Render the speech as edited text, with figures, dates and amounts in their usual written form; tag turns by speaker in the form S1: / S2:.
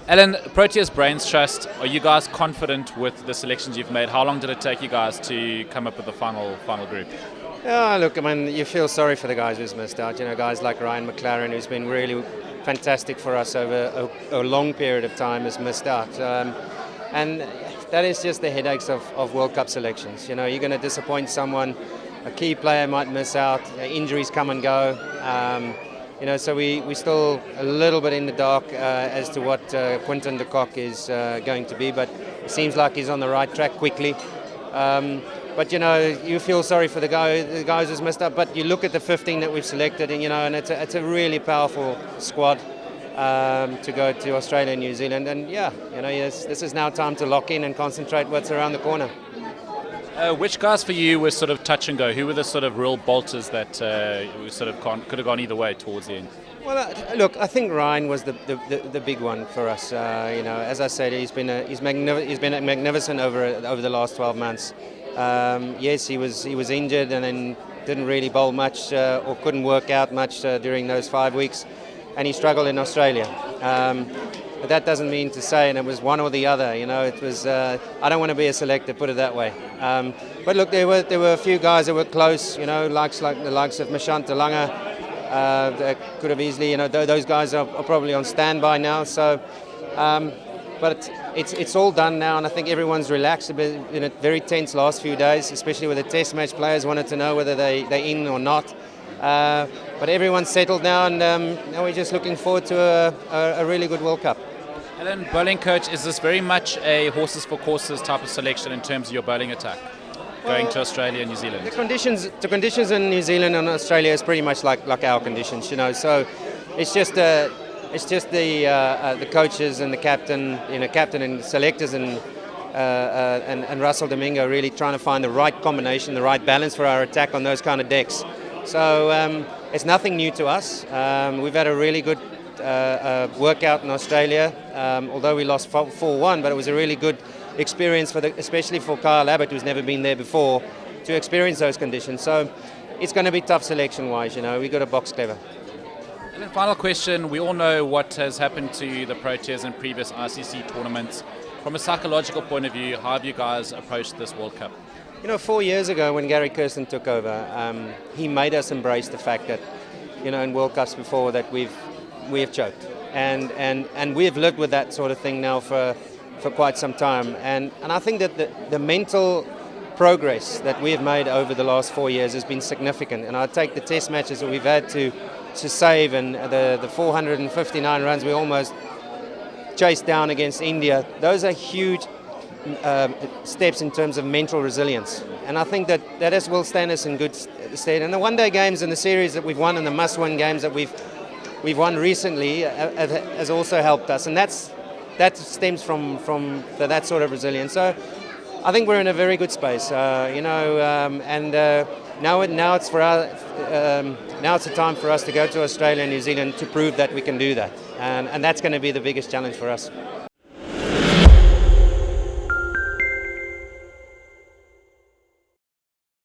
S1: Allan, Proteas Brains Trust, are you guys confident with the selections you've made? How long did it take you guys to come up with the final group?
S2: Yeah, look, I mean, you feel sorry for the guys who's missed out. You know, guys like Ryan McLaren, who's been really fantastic for us over a long period of time, has missed out. And that is just the headaches of World Cup selections. You know, you're going to disappoint someone, a key player might miss out, injuries come and go. You know, so we're still a little bit in the dark as to what Quinton de Kock is going to be, but it seems like he's on the right track quickly. But you know, you feel sorry for the guys who's messed up. But you look at the 15 that we've selected, and you know, and it's a really powerful squad to go to Australia and New Zealand. And yeah, you know, yes, this is now time to lock in and concentrate what's around the corner.
S1: Which guys for you were sort of touch and go? Who were the sort of real bolters that could have gone either way towards the end?
S2: Well, look, I think Ryan was the big one for us. You know, as I said, he's been magnificent over the last 12 months. Yes, he was injured and then didn't really bowl much or couldn't work out much during those 5 weeks, and he struggled in Australia. But that doesn't mean to say, and it was one or the other. You know, it was. I don't want to be a selector, put it that way. But look, there were a few guys that were close. You know, like the likes of Mashant Langa. That could have easily. You know, those guys are probably on standby now. So, but it's all done now, and I think everyone's relaxed. It's been a very tense last few days, especially with the Test match. Players wanted to know whether they're in or not. But everyone's settled now, and now we're just looking forward to a really good World Cup.
S1: And then bowling coach, is this very much a horses for courses type of selection in terms of your bowling attack, going to Australia and New Zealand?
S2: The conditions in New Zealand and Australia is pretty much like our conditions, you know. So it's just the coaches and the captain and selectors and Russell Domingo really trying to find the right combination, the right balance for our attack on those kind of decks. So it's nothing new to us. We've had a really good workout in Australia, although we lost 4-1, but it was a really good experience especially for Kyle Abbott, who's never been there before, to experience those conditions. So it's going to be tough selection-wise. You know, we got to box clever.
S1: And then final question: we all know what has happened to the Proteas in previous ICC tournaments. From a psychological point of view, how have you guys approached this World Cup?
S2: You know, 4 years ago when Gary Kirsten took over, he made us embrace the fact that, you know, in World Cups before that we have choked, and we have lived with that sort of thing now for quite some time. And I think that the mental progress that we have made over the last 4 years has been significant. And I take the Test matches that we've had to save, and the 459 runs we almost chased down against India. Those are huge steps in terms of mental resilience, and I think that will stand us in good stead. And the one-day games and the series that we've won and the must-win games that we've won recently has also helped us, and that stems from that sort of resilience. So I think we're in a very good space, you know, and now it's a time for us to go to Australia and New Zealand to prove that we can do that, and that's going to be the biggest challenge for us.